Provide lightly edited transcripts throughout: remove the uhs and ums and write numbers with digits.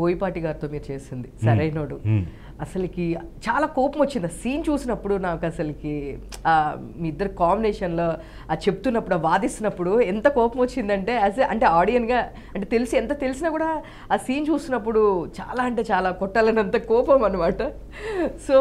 బోయపాటి గారితో మీరు చేసింది సరైనోడు. అసలుకి చాలా కోపం వచ్చింది ఆ సీన్ చూసినప్పుడు. నాకు అసలుకి మీ ఇద్దరు కాంబినేషన్లో చెప్తున్నప్పుడు వాదిస్తున్నప్పుడు ఎంత కోపం వచ్చిందంటే అంటే ఆడియన్గా అంటే ఎంత తెలిసినా కూడా ఆ సీన్ చూసినప్పుడు చాలా అంటే చాలా కొట్టాలన్నంత కోపం అనమాట. సో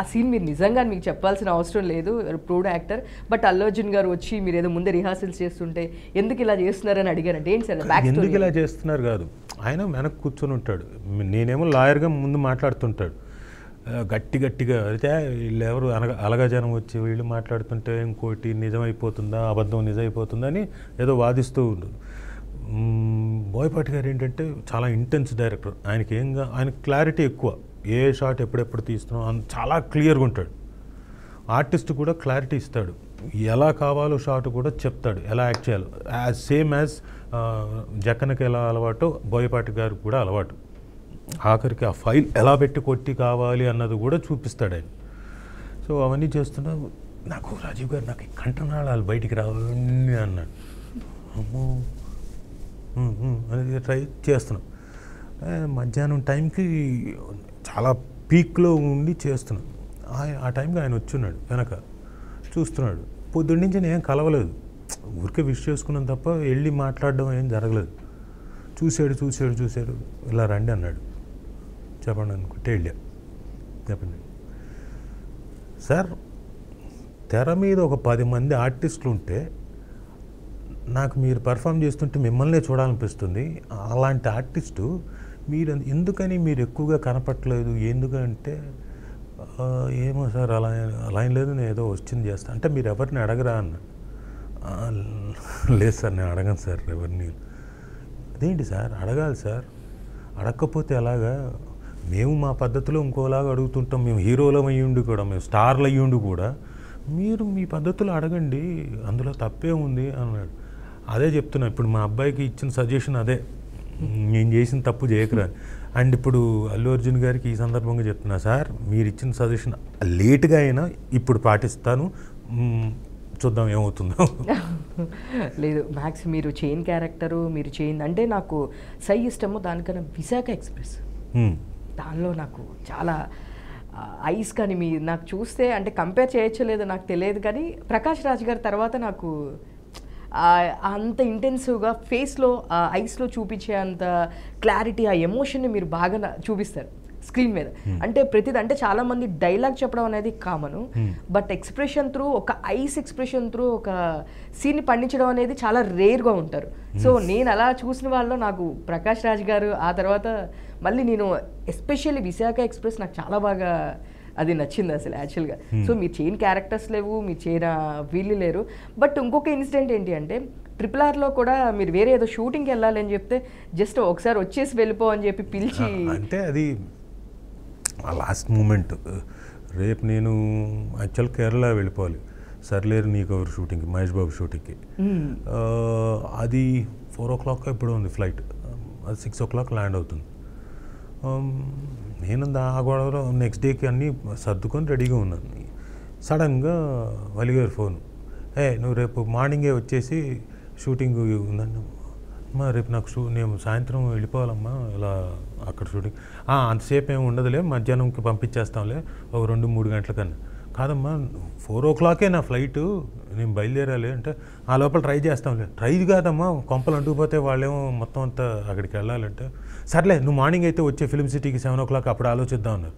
ఆ సీన్ మీరు నిజంగా మీకు చెప్పాల్సిన అవసరం లేదు, proved actor. But Allu Arjun గారు వచ్చి మీరు ఏదో ముందే రిహార్సల్స్ చేస్తుంటే ఎందుకు ఇలా చేస్తున్నారని అడిగారంటే ఏంటి సార్ బ్యాక్ ఎందుకు ఇలా చేస్తున్నారు కాదు, ఆయన వెనక్కి కూర్చొని ఉంటాడు, నేనేమో లాయర్గా ముందు మాట్లాడుతుంటాడు గట్టిగా. అయితే వీళ్ళు ఎవరు అలగా జనం వచ్చి వీళ్ళు మాట్లాడుతుంటే ఇంకోటి నిజమైపోతుందా అబద్ధం నిజమైపోతుందా అని ఏదో వాదిస్తూ ఉండదు. బోయపాటి గారు ఏంటంటే చాలా ఇంటెన్స్ డైరెక్టర్, ఆయనకి క్లారిటీ ఎక్కువ, ఏ షాట్ ఎప్పుడెప్పుడు తీస్తున్నాం చాలా క్లియర్గా ఉంటాడు. ఆర్టిస్ట్ కూడా క్లారిటీ ఇస్తాడు, ఎలా కావాలో షాట్ కూడా చెప్తాడు, ఎలా యాక్ట్ చేయాలో. సేమ్ యాజ్ జక్కనకి ఎలా అలవాటో బోయపాటి గారికి కూడా అలవాటు. ఆఖరికి ఆ ఫైల్ ఎలా పెట్టి కొట్టి కావాలి అన్నది కూడా చూపిస్తాడు ఆయన. సో అవన్నీ చేస్తున్నా నాకు రాజీవ్ గారు నాకు కంఠనాళాలు బయటికి రావాలని అన్నాడు. అమ్మో అనేది ట్రై చేస్తున్నాం. మధ్యాహ్నం టైంకి చాలా పీక్లో ఉండి చేస్తున్నాం. ఆ టైంకి ఆయన వచ్చున్నాడు, వెనక చూస్తున్నాడు. పొద్దున్న నుంచి నేను కలవలేదు, ఊరికే విష్ చేసుకున్నాను తప్ప వెళ్ళి మాట్లాడడం ఏం జరగలేదు. చూశాడు ఇలా రండి అన్నాడు. చెప్పండి అనుకుంటే వెళ్ళా. చెప్పండి సార్, తెర మీద ఒక 10 మంది ఆర్టిస్టులు ఉంటే నాకు మీరు పర్ఫామ్ చేస్తుంటే మిమ్మల్నే చూడాలనిపిస్తుంది. అలాంటి ఆర్టిస్టు మీరు ఎందుకని మీరు ఎక్కువగా కనపట్లేదు ఎందుకంటే ఏమో సార్ అలా ఏం లేదు, నేను ఏదో వచ్చింది చేస్తా అంటే మీరు ఎవరిని అడగరా అన్న. లేదు సార్ నేను అడగను సార్ ఎవరిని. అదేంటి సార్ అడగాలి సార్, అడగకపోతే ఎలాగా, మేము మా పద్ధతిలో ఇంకోలాగా అడుగుతుంటాం, మేము హీరోలం అయ్యుండి కూడా మేము స్టార్లు అయ్యుండి కూడా మీరు మీ పద్ధతిలో అడగండి, అందులో తప్పే ఉంది అన్నాడు. అదే చెప్తున్నా, ఇప్పుడు మా అబ్బాయికి ఇచ్చిన సజెషన్ అదే, నేను చేసిన తప్పు చేయకరా. అండ్ ఇప్పుడు అల్లు అర్జున్ గారికి ఈ సందర్భంగా చెప్తున్నా, సార్ మీరు ఇచ్చిన సజెషన్ లేట్గా అయినా ఇప్పుడు పాటిస్తాను, చూద్దాం ఏమవుతుందో. లేదు మ్యాక్స్ మీరు చైన్ క్యారెక్టరు మీరు చైన్ అంటే నాకు సై ఇష్టము, దానికన్నా విశాఖ ఎక్స్ప్రెస్ దానిలో నాకు చాలా ఐస్ కానీ మీ నాకు చూస్తే అంటే కంపేర్ చేయొచ్చలేదో నాకు తెలియదు, కానీ ప్రకాష్ రాజ్ గారి తర్వాత నాకు అంత ఇంటెన్సివ్గా ఫేస్లో ఐస్లో చూపించే అంత క్లారిటీ ఆ ఎమోషన్ని మీరు బాగా చూపిస్తారు స్క్రీన్ మీద. అంటే ప్రతిది అంటే చాలామంది డైలాగ్ చెప్పడం అనేది కామను, బట్ ఎక్స్ప్రెషన్ త్రూ ఒక ఐస్ ఎక్స్ప్రెషన్ త్రూ ఒక సీన్ని పండించడం అనేది చాలా రేర్గా ఉంటారు. సో నేను అలా చూసిన వాళ్ళలో నాకు ప్రకాష్ రాజ్ గారు, ఆ తర్వాత మళ్ళీ నేను ఎస్పెషల్లీ విశాఖ ఎక్స్ప్రెస్ నాకు చాలా బాగా అది నచ్చింది అసలు యాక్చువల్గా. సో మీరు చేయని క్యారెక్టర్స్ లేవు, మీరు చేయన వీళ్ళు లేరు. బట్ ఇంకొక ఇన్సిడెంట్ ఏంటి అంటే RRRలో కూడా మీరు వేరే ఏదో షూటింగ్కి వెళ్ళాలి అని చెప్తే జస్ట్ ఒకసారి వచ్చేసి వెళ్ళిపో అని చెప్పి పిలిచి, అంటే అది లాస్ట్ మూమెంట్. రేపు నేను యాక్చువల్ కేరళ వెళ్ళిపోవాలి, సర్లేరు నీకు ఎవరు షూటింగ్కి, మహేష్ బాబు షూటింగ్కి. అది 4 o'clock ఇప్పుడు ఉంది ఫ్లైట్, అది 6 o'clock ల్యాండ్ అవుతుంది. నేను ఆ గొడవలో నెక్స్ట్ డేకి అన్నీ సర్దుకొని రెడీగా ఉన్నాను. సడన్గా వలిగారు ఫోన్, నువ్వు రేపు మార్నింగే వచ్చేసి షూటింగ్ ఉందండి అమ్మా, రేపు నాకు నేను సాయంత్రం వెళ్ళిపోవాలమ్మా, ఇలా అక్కడ షూటింగ్ అంతసేపు ఏమి ఉండదులే, మధ్యాహ్నంకి పంపించేస్తాంలే ఒక 2-3 గంటల కన్నా. కాదమ్మా 4 o'clock నా ఫ్లైటు, నేను బయలుదేరాలి అంటే ఆ లోపల ట్రై చేస్తాంలే. ట్రై కాదమ్మా, కొంపలు అంటుకుపోతే వాళ్ళేమో మొత్తం అంతా అక్కడికి వెళ్ళాలంటే, సర్లే నువ్వు మార్నింగ్ అయితే వచ్చే ఫిల్మ్ సిటీకి 7 o'clock అప్పుడు ఆలోచిద్దాం అన్నారు.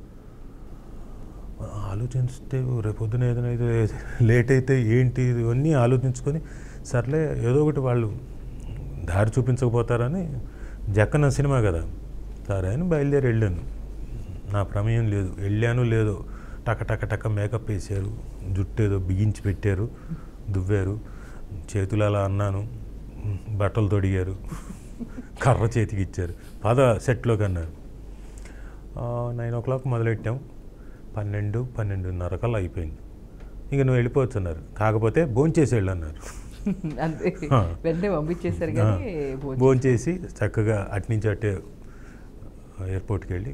ఆలోచిస్తే రేపొద్దున ఏదైనా లేట్ అయితే ఏంటి ఇవన్నీ ఆలోచించుకొని సర్లే ఏదో ఒకటి వాళ్ళు దారి చూపించకపోతారని, జక్కన సినిమా కదా సరే అని బయలుదేరి వెళ్ళాను. నా ప్రమేయం లేదు, వెళ్ళాను లేదో టక మేకప్ వేసారు, జుట్టు ఏదో బిగించి పెట్టారు, దువ్వారు, చేతులు అలా అన్నాను, బట్టలు తొడిగారు, కర్ర చేతికి ఇచ్చారు, పద సెట్లోకి అన్నారు. 9 o'clock మొదలెట్టాం, 12-12:30 కల్లా అయిపోయింది. ఇంక నువ్వు వెళ్ళిపోవచ్చు అన్నారు, కాకపోతే భోంచేసి వెళ్ళు అన్నారు. అంతే వెంటనే పంపించేశారు. కానీ భోంచేసి చక్కగా అటు నుంచి అటే ఎయిర్పోర్ట్కి వెళ్ళి.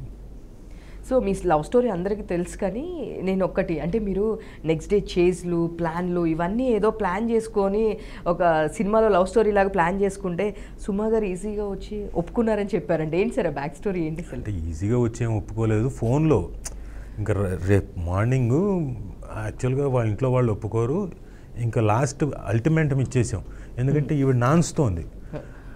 సో మీ లవ్ స్టోరీ అందరికీ తెలుసు, కానీ నేను ఒక్కటి అంటే మీరు నెక్స్ట్ డే చేజ్లు ప్లాన్లు ఇవన్నీ ఏదో ప్లాన్ చేసుకొని ఒక సినిమాలో లవ్ స్టోరీ లాగా ప్లాన్ చేసుకుంటే సుమా గారు ఈజీగా వచ్చి ఒప్పుకున్నారని చెప్పారండి. ఏంటి సార్ బ్యాక్ స్టోరీ ఏంటి సార్? అంటే ఈజీగా వచ్చేం ఒప్పుకోలేదు, ఫోన్లో ఇంకా రేపు మార్నింగు యాక్చువల్గా వాళ్ళ ఇంట్లో వాళ్ళు ఒప్పుకోరు, ఇంకా లాస్ట్ అల్టిమేటం ఇచ్చేసాం. ఎందుకంటే ఈవిడ నాన్స్తోంది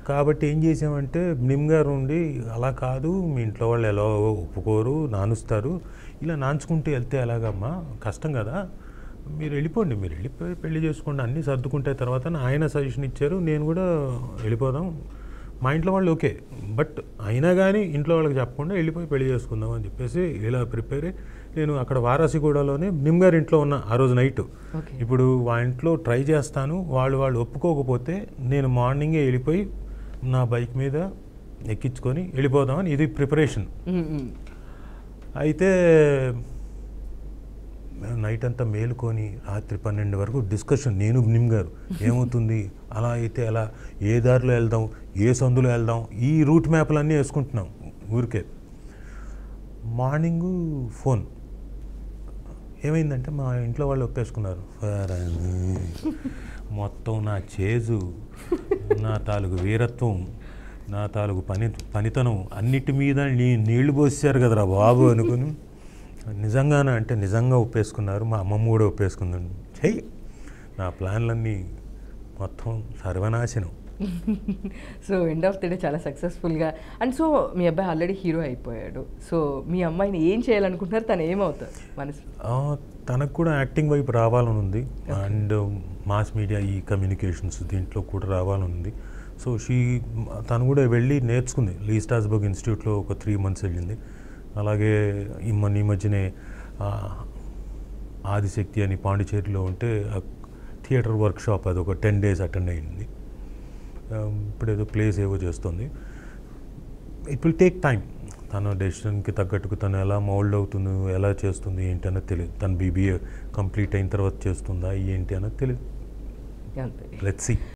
కాబట్టి ఏం చేసామంటే నిమ్ గారు ఉండి అలా కాదు మీ ఇంట్లో వాళ్ళు ఎలా ఒప్పుకోరు నానుస్తారు, ఇలా నాంచుకుంటూ వెళ్తే ఎలాగమ్మా కష్టం కదా, మీరు వెళ్ళిపోండి, మీరు వెళ్ళిపోయి పెళ్లి చేసుకోండి, అన్నీ సర్దుకుంటే తర్వాత ఆయన సజెషన్ ఇచ్చారు, నేను కూడా వెళ్ళిపోదాం, మా ఇంట్లో వాళ్ళు ఓకే, బట్ అయినా కానీ ఇంట్లో వాళ్ళకి చెప్పకుండా వెళ్ళిపోయి పెళ్లి చేసుకుందాం అని చెప్పేసి ఇలా ప్రిపేర్ అయ్యి నేను అక్కడ వారాసిగూడలోనే నిమ్ గారి ఇంట్లో ఉన్న ఆ రోజు నైట్. ఇప్పుడు వాళ్ళ ఇంట్లో ట్రై చేస్తాను, వాళ్ళు ఒప్పుకోకపోతే నేను మార్నింగే వెళ్ళిపోయి నా బైక్ మీద ఎక్కించుకొని వెళ్ళిపోదామని ఇది ప్రిపరేషన్. అయితే నైట్ అంతా మేలుకొని రాత్రి 12 వరకు డిస్కషన్, నేను నిమ్ గారు ఏమవుతుంది, అలా అయితే ఎలా, ఏ దారిలో వెళ్దాం, ఏ సందులో వెళ్దాం, ఈ రూట్ మ్యాప్లన్నీ వేసుకుంటున్నాం ఊరికే. మార్నింగు ఫోన్ ఏమైందంటే మా ఇంట్లో వాళ్ళు ఒప్పేసుకున్నారు. మొత్తం నా చేజు, నా తాలూకు వీరత్వం, నా తాలూకు పనితనం అన్నిటి మీద నీళ్లు పోసారు కదరా బాబు అనుకుని నిజంగానే అంటే నిజంగా ఒప్పేసుకున్నారు. మా అమ్మమ్మ కూడా ఒప్పేసుకుందండి. చెయ్యి నా ప్లాన్లన్నీ మొత్తం సర్వనాశనం. So end of the day చాలా సక్సెస్ఫుల్గా. అండ్ సో మీ అబ్బాయి ఆల్రెడీ హీరో అయిపోయాడు, సో మీ అమ్మాయిని ఏం చేయాలనుకుంటున్నారు, తను ఏమవుతుంది మనసు? తనకు కూడా యాక్టింగ్ వైపు రావాలని ఉంది, అండ్ మాస్ మీడియా ఈ కమ్యూనికేషన్స్ దీంట్లో కూడా రావాలని ఉంది. సో తను కూడా వెళ్ళి నేర్చుకుంది, లీ స్ట్రాస్బర్గ్ ఇన్స్టిట్యూట్లో ఒక 3 months వెళ్ళింది. అలాగే ఈ మధ్యనే ఆదిశక్తి అని పాండిచేరిలో ఉంటే థియేటర్ వర్క్షాప్ అది ఒక 10 days అటెండ్ అయ్యింది. ఇప్పుడు ఏదో ప్లేస్ ఏవో చేస్తుంది. It will take time. తన డెసిషన్కి తగ్గట్టుకు తను ఎలా మౌల్డ్ అవుతుంది, ఎలా చేస్తుంది ఏంటి అన్నది తెలియదు. తను BBA కంప్లీట్ అయిన తర్వాత చేస్తుందా ఏంటి అన్నది తెలియదు. Let's see.